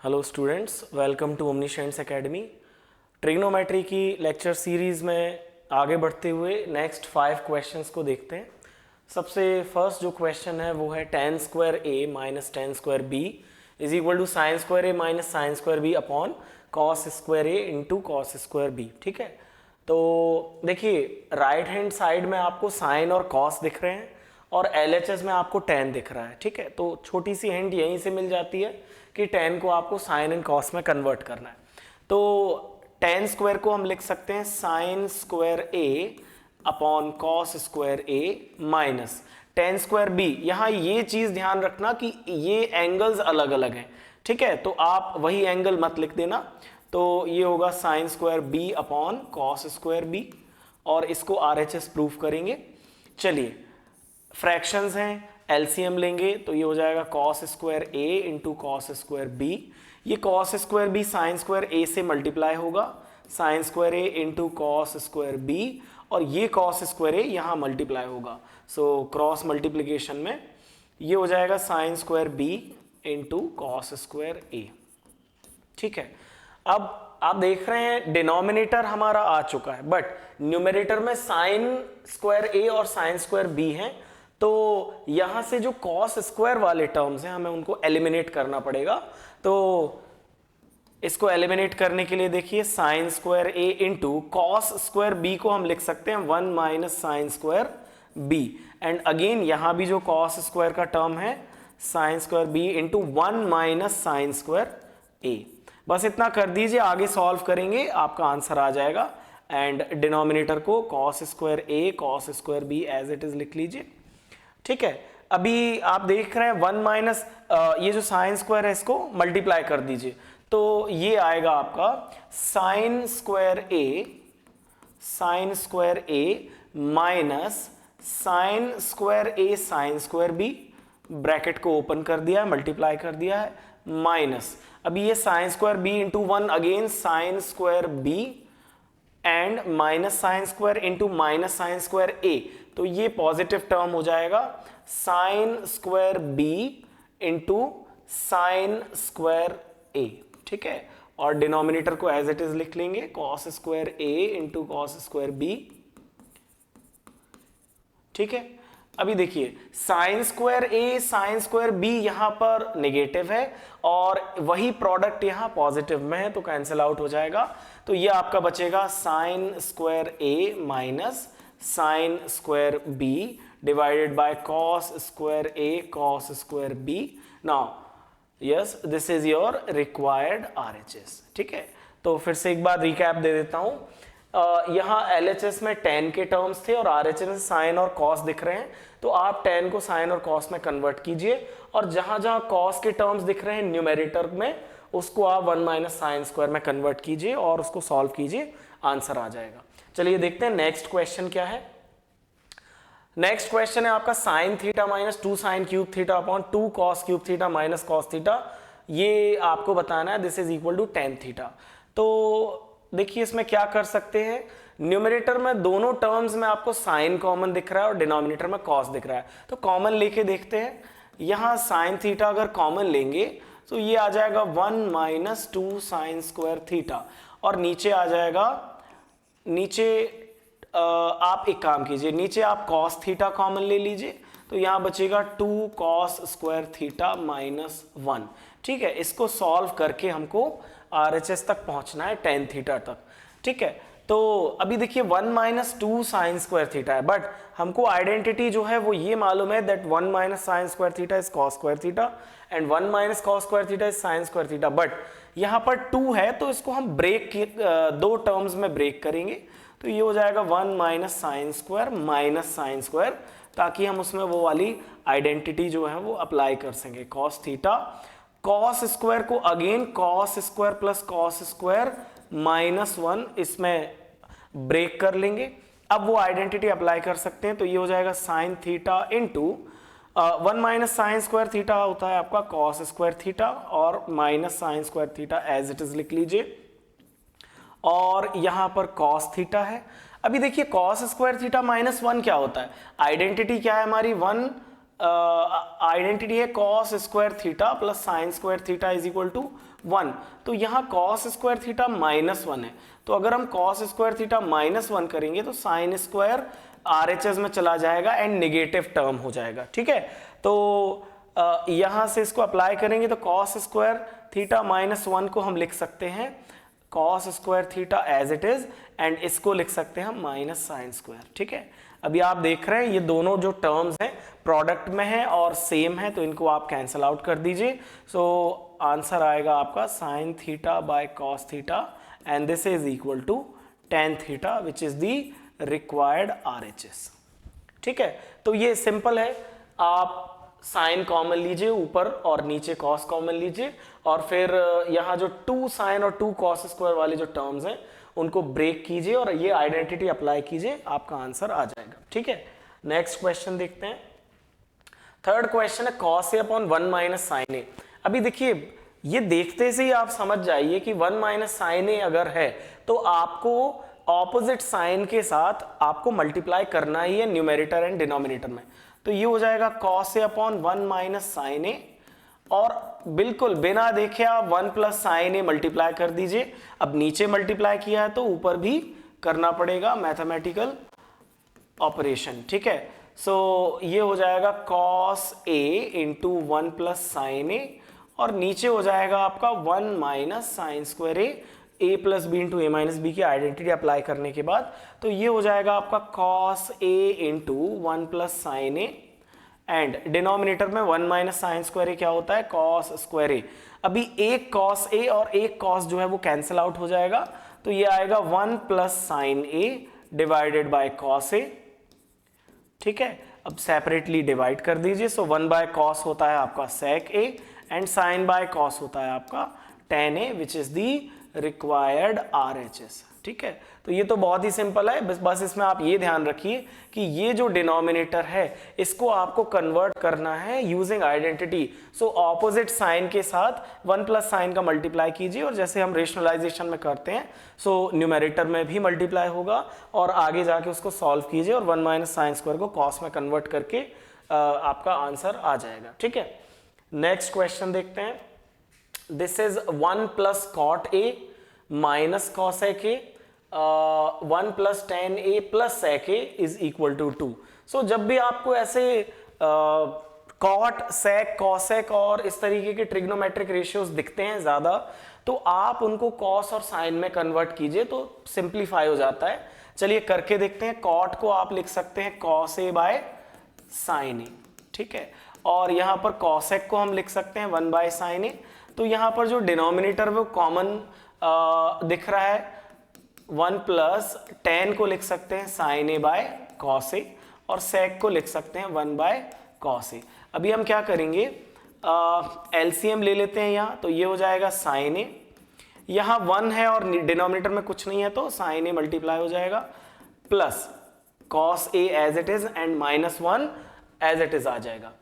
Hello students, welcome to Omniscience Academy. Trigonometry की lecture series में आगे बढ़ते हुए नेक्स्ट 5 क्वेश्चंस को देखते हैं। सबसे फर्स्ट जो क्वेश्चन है वो है tan square a minus tan square b is equal to sine square a minus sine square b upon cos square a into cos square b। ठीक है, तो देखिए राइट हैंड साइड में आपको साइन और कॉस दिख रहे हैं और LHS में आपको tan दिख रहा है। ठीक है, तो छोटी सी हिंट यहीं से मिल जाती है कि tan को आपको साइन एंड कॉस में कन्वर्ट करना है। तो tan स्क्वायर को हम लिख सकते हैं sign square a upon cos square a minus tan square b। यहाँ ये चीज ध्यान रखना कि ये एंगल्स अलग अलग हैं। ठीक है, तो आप वही एंगल मत लिख देना। तो ये होगा sine square b upon cos square b और इसको RHS प्रूफ करेंगे। चलिए, फ्रैक्शंस हैं, एलसीएम लेंगे तो ये हो जाएगा cos square a into cos square b। ये cos square b sign square a से मल्टीप्लाई होगा, sine square a into cos square b, और ये कॉस स्क्वायर a यहाँ मल्टीप्लाई होगा। सो क्रॉस मल्टीप्लीकेशन में ये हो जाएगा sign square b into cos square a। ठीक है, अब आप देख रहे हैं डिनोमिनेटर हमारा आ चुका है, बट न्यूमरेटर में साइन स्क्वायर a और साइन स्क्वायर b हैं, तो यहां से जो कॉस स्क्वायर वाले टर्म्स हैं हमें उनको एलिमिनेट करना पड़ेगा। तो इसको एलिमिनेट करने के लिए देखिए sine square a into cos square b को हम लिख सकते हैं 1 minus sine square b, and again यहां भी जो कॉस स्क्वायर का टर्म है sign square b into 1 minus sine square a। बस इतना कर दीजिए, आगे सॉल्व करेंगे आपका आंसर आ जाएगा। एंड डिनोमिनेटर को cos square a cos square b as it is लिख लीजिए। ठीक है, अभी आप देख रहे हैं 1 माइनस ये जो साइन स्क्वायर है इसको मल्टीप्लाई कर दीजिए, तो ये आएगा आपका sign square a minus sine square a sign square b, bracket को ओपन कर दिया है, मल्टीप्लाई कर दिया है, माइनस अभी ये sign square b into 1 again sine square b and minus sine square into minus sine square a, तो ये पॉजिटिव टर्म हो जाएगा sign square b into sine square a। ठीक है, और डिनोमिनेटर को एज इट इज लिख लेंगे cos square a into cos square b। ठीक है, अभी देखिए sine square a sign square b यहां पर नेगेटिव है और वही प्रोडक्ट यहां पॉजिटिव में है, तो कैंसिल आउट हो जाएगा। तो ये आपका बचेगा sign square a minus sine square b divided by cos square a cos square b। Now yes, this is your required RHS। ठीक है, तो फिर से एक बार रिकैप दे देता हूं। यहाँ LHS में tan के टर्म्स थे और RHS में साइन और कॉस दिख रहे हैं, तो आप tan को साइन और कॉस में कन्वर्ट कीजिए और जहां जहां कॉस के टर्म्स दिख रहे हैं न्यूमेरेटर में उसको आप 1 माइनस साइन स्क्वायर में कन्वर्ट कीजिए और उसको सॉल्व कीजिए, आंसर आ जाएगा। चलिए देखते हैं नेक्स्ट क्वेश्चन क्या है। नेक्स्ट क्वेश्चन है आपका sine theta minus 2 sine cube theta upon 2 cos cube theta minus cos theta, ये आपको बताना है this is equal to tan theta. तो देखिए इसमें क्या कर सकते हैं, न्यूमरेटर में दोनों टर्म्स में आपको साइन कॉमन दिख रहा है और डिनोमिनेटर में कॉस दिख रहा है, तो कॉमन लेके देखते हैं। यहां साइन थीटा अगर कॉमन लेंगे तो ये आ जाएगा 1 माइनस 2 साइन स्क्वायर थीटा, और नीचे आ जाएगा, नीचे आप एक काम कीजिए, नीचे आप कॉस थीटा कॉमन ले लीजिए, तो यहां बचेगा 2 कॉस स्क्वायर थीटा माइनस 1। ठीक है, इसको सॉल्व करके हमको RHS तक पहुंचना है टेन थीटा तक। ठीक है, तो अभी देखिए 1 माइनस 2 साइन स्क्वायर थीटा है, बट हमको आइडेंटिटी जो है वो ये मालूम है that 1 minus sine square theta is cos square theta and 1 minus cos square theta is sine square theta, but यहाँ पर 2 है तो इसको हम ब्रेक दो टर्म्स में ब्रेक करेंगे, तो ये हो जाएगा 1 minus sine square minus sine square, ताकि हम उसमें वो वाली आइडेंटिटी जो है वो अप्लाई कर सकें। कॉस थीटा कॉस स्क्वायर को again cos square plus cos square minus 1 इसमें ब्रेक कर लेंगे, अब वो आइडेंटिटी अप्लाई कर सकते हैं, तो ये हो जाएगा sine theta into 1 minus sine square theta होता है आपका कॉस स्क्वायर थीटा और minus sine square theta as it is लिख लीजिए, और यहां पर कॉस थीटा है। अभी देखिए कॉस स्क्वायर थीटा माइनस 1 क्या होता है, आइडेंटिटी क्या है हमारी 1 आइडेंटिटी है cos square theta plus sine square theta is equal to 1। तो यहाँ कॉस स्क्वायर थीटा -1 है, तो अगर हम कॉस स्क्वायर थीटा -1 करेंगे तो साइन स्क्वायर RHS में चला जाएगा एंड नेगेटिव टर्म हो जाएगा। ठीक है, तो यहाँ से इसको अप्लाई करेंगे तो कॉस स्क्वायर थीटा -1 को हम लिख सकते हैं cos square theta as it is, and इसको लिख सकते हैं हम माइनस साइन स्क्वायर। ठीक है, अभी आप देख रहे हैं ये दोनों जो टर्म्स हैं प्रोडक्ट में है और सेम है, तो इनको आप कैंसल आउट कर दीजिए। सो आंसर आएगा आपका sine theta by cos theta and this is equal to tan theta which is the required RHS। ठीक है, तो ये सिंपल है, आप साइन कॉमन लीजिए ऊपर और नीचे कॉस कॉमन लीजिए, और फिर यहाँ जो 2 साइन और 2 कॉस स्क्वायर वाले जो टर्म्स हैं उनको ब्रेक कीजिए और ये आइडेंटिटी अप्लाई कीजिए, आपका आंसर आ जाएगा। ठीक है, नेक्स्ट क्वेश्चन देखते हैं। थर्ड क्वेश्चन है cos A upon 1 minus sine A। अभी देखिए ये देखते से ही आप समझ जाइए कि 1 माइनस साइन A अगर है तो आपको ऑपोजिट साइन के साथ आपको मल्टीप्लाई करना ही है न्यूमेरेटर एंड डिनोमिनेटर में। तो ये हो जाएगा cos A upon 1 minus sine A, और बिल्कुल बिना देखे आप 1 प्लस साइन A मल्टीप्लाई कर दीजिए। अब नीचे मल्टीप्लाई किया है तो ऊपर भी करना पड़ेगा मैथमेटिकल ऑपरेशन। ठीक है, सो ये हो जाएगा cos A into 1 plus sine A, और नीचे हो जाएगा आपका 1 minus sine square A plus B into A minus B की आइडेंटिटी अप्लाई करने के बाद, तो ये हो जाएगा आपका cos A into 1 plus sine A, and denominator में 1 माइनस साइन स्क्वायर A क्या होता है cos स्क्वायर A। अभी एक cos A और एक cos जो है वो कैंसिल आउट हो जाएगा, तो ये आएगा 1 plus sine A divided by cos A। ठीक है, अब सेपरेटली डिवाइड कर दीजिए। सो 1 बाय cos होता है आपका sec A and sin by cos होता है आपका tan A which is the required RHS। ठीक है, तो ये तो बहुत ही सिंपल है, बस इसमें आप ये ध्यान रखिए कि ये जो डिनोमिनेटर है इसको आपको कन्वर्ट करना है using identity. So opposite sign के साथ 1 प्लस साइन का मल्टीप्लाई कीजिए, और जैसे हम रेशनलाइजेशन में करते हैं सो न्यूमेरेटर में भी मल्टीप्लाई होगा, और आगे जाके उसको सॉल्व कीजिए और 1 माइनस साइन स्क्वायर को कॉस में कन्वर्ट करके आपका आंसर आ जाएगा। ठीक है, नेक्स्ट क्वेश्चन देखते हैं। This is 1 plus cot A minus cosec A, 1 plus tan A plus sec A is equal to 2। So जब भी आपको ऐसे कॉट सेक कॉसेक और इस तरीके के ट्रिग्नोमेट्रिक रेशियोज दिखते हैं ज्यादा, तो आप उनको कॉस और साइन में कन्वर्ट कीजिए तो सिंप्लीफाई हो जाता है। चलिए करके देखते हैं। कॉट को आप लिख सकते हैं cos A bye sine A। ठीक है, और यहाँ पर कॉसेक को हम लिख सकते हैं 1 बाय साइन A। तो यहाँ पर जो डिनोमिनेटर वो कॉमन दिख रहा है, 1 प्लस टेन को लिख सकते हैं sine A by cos A, और सेक को लिख सकते हैं 1 बाय कॉस A। अभी हम क्या करेंगे, LCM ले लेते हैं यहाँ, तो ये हो जाएगा साइन A, यहाँ 1 है और डिनोमिनेटर में कुछ नहीं है तो साइन A मल्टीप्लाई हो जाएगा plus cos A as it is and minus 1 as it is आ जाएगा।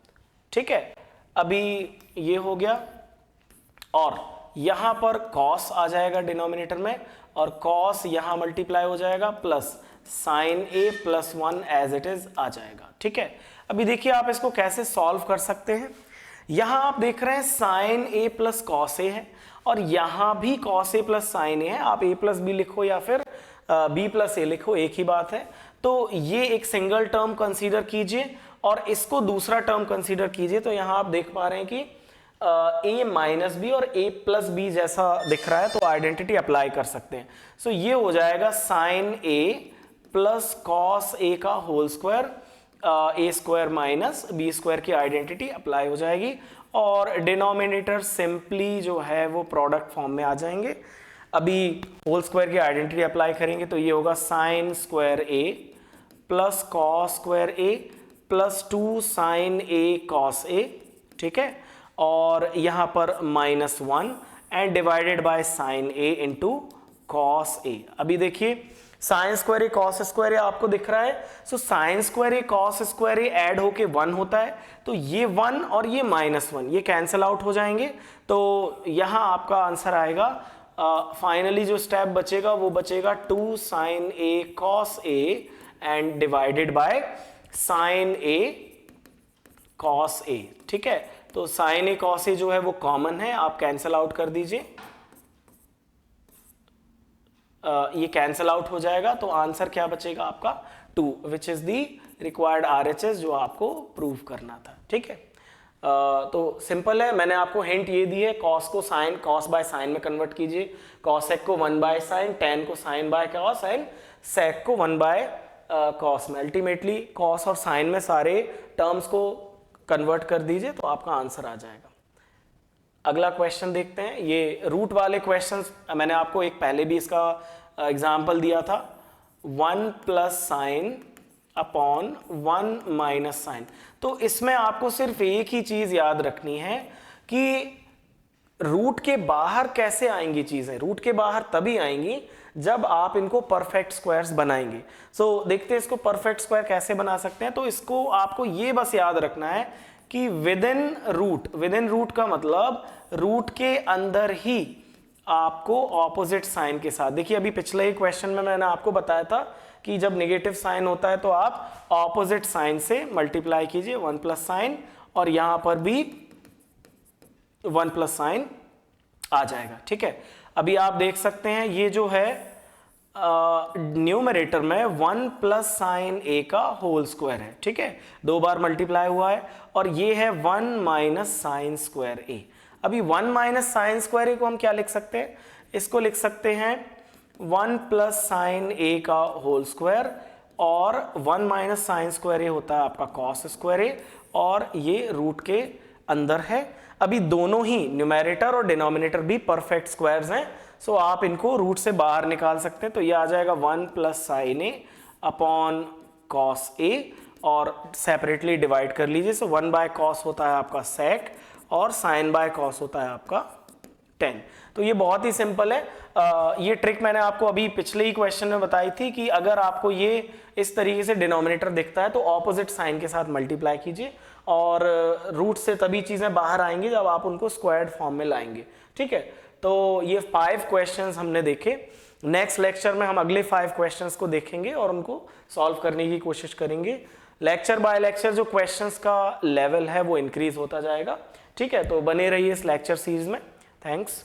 ठीक है, अभी ये हो गया, और यहां पर cos आ जाएगा डिनोमिनेटर में, और cos यहां मल्टीप्लाई हो जाएगा plus sine A plus 1 as it is आ जाएगा। ठीक है, अभी देखिए आप इसको कैसे सॉल्व कर सकते हैं। यहां आप देख रहे हैं sine A plus cos A है, और यहां भी cos A plus sine A है। आप A प्लस बी लिखो या फिर B प्लस A लिखो, एक ही बात है। तो ये एक सिंगल टर्म कंसीडर कीजिए और इसको दूसरा टर्म कंसीडर कीजिए। तो यहां आप देख पा रहे हैं कि A माइनस बी और A प्लस बी जैसा दिख रहा है, तो आइडेंटिटी अप्लाई कर सकते हैं। सो ये हो जाएगा sine A plus cos A का whole square, A square minus B square की आइडेंटिटी अप्लाई हो जाएगी, और डिनोमिनेटर सिंपली जो है वो प्रोडक्ट फॉर्म में आ जाएंगे। अभी होल स्क्वायर की आइडेंटिटी अप्लाई करेंगे तो ये होगा sine square A plus cos square A plus 2 sine A cos A। ठीक है, और यहाँ पर -1 and divided by sine A into cos A। अभी देखिए sine square A cos square A आपको दिख रहा है। So sine square A cos square A add होके 1 होता है, तो ये 1 और ये -1 ये कैंसिल आउट हो जाएंगे। तो यहाँ आपका आंसर आएगा, फाइनली जो स्टेप बचेगा वो बचेगा 2 sine A cos A and divided by sine A cos A, ठीक है। तो साइन ए कॉस ए जो है वो कॉमन है, आप कैंसल आउट कर दीजिए, ये कैंसल आउट हो जाएगा। तो आंसर क्या बचेगा आपका 2, विच इज दी रिक्वायर्ड RHS जो आपको प्रूव करना था, ठीक है। तो सिंपल है, मैंने आपको हिंट ये दी है, कॉस को साइन, कॉस बाय साइन में कन्वर्ट कीजिए, कॉसेक को 1 बाय साइन, टेन को साइन बाय कॉस एंड सेक को 1 बाय कॉस में। अल्टीमेटली कॉस और साइन में सारे टर्म्स को कन्वर्ट कर दीजिए तो आपका आंसर आ जाएगा। अगला क्वेश्चन देखते हैं। ये रूट वाले क्वेश्चंस मैंने आपको एक पहले भी इसका एग्जाम्पल दिया था, 1 plus sine upon 1 minus sine. तो इसमें आपको सिर्फ एक ही चीज याद रखनी है कि रूट के बाहर कैसे आएंगी चीजें। रूट के बाहर तभी आएंगी जब आप इनको परफेक्ट स्क्वायर्स बनाएंगे। सो देखते हैं इसको परफेक्ट स्क्वायर कैसे बना सकते हैं। तो इसको आपको ये बस याद रखना है कि विद इन रूट का मतलब रूट के अंदर ही आपको ऑपोजिट साइन के साथ, देखिए अभी पिछले ही क्वेश्चन में मैंने आपको बताया था कि जब नेगेटिव साइन होता है तो आप ऑपोजिट साइन से मल्टीप्लाई कीजिए, 1 प्लस साइन, और यहां पर भी 1 प्लस साइन आ जाएगा, ठीक है। अभी आप देख सकते हैं ये जो है न्यूमरेटर में 1 प्लस साइन ए का होल स्क्वायर है, ठीक है, 2 बार मल्टीप्लाई हुआ है, और ये है 1 माइनस साइन स्क्वायर ए। अभी 1 माइनस साइन स्क्वायर ए को हम क्या लिख सकते हैं, इसको लिख सकते हैं 1 प्लस साइन ए का होल स्क्वायर, और 1 माइनस साइन स्क्वायर ए होता है आपका कॉस स्क्वायर ए, और ये रूट के अंदर है। अभी दोनों ही न्यूमरेटर और डिनोमिनेटर भी परफेक्ट स्क्वायर्स हैं, सो आप इनको रूट से बाहर निकाल सकते हैं। तो ये आ जाएगा 1 plus sign A upon cos A, और सेपरेटली डिवाइड कर लीजिए। सो 1 बाय कॉस होता है आपका सेक, और साइन बाय कॉस होता है आपका 10। तो ये बहुत ही सिंपल है। ये ट्रिक मैंने आपको अभी पिछले ही क्वेश्चन में बताई थी कि अगर आपको ये इस तरीके से डिनोमिनेटर दिखता है तो ऑपोजिट साइन के साथ मल्टीप्लाई कीजिए, और रूट से तभी चीजें बाहर आएंगी जब आप उनको स्क्वायर्ड फॉर्म में लाएंगे, ठीक है। तो ये 5 क्वेश्चंस हमने देखे। नेक्स्ट लेक्चर में हम अगले 5 क्वेश्चंस को देखेंगे और उनको सॉल्व करने की कोशिश करेंगे। लेक्चर बाय लेक्चर जो क्वेश्चंस का लेवल है वो इंक्रीज होता जाएगा, ठीक है। तो बने रहिए इस लेक्चर सीरीज में। थैंक्स।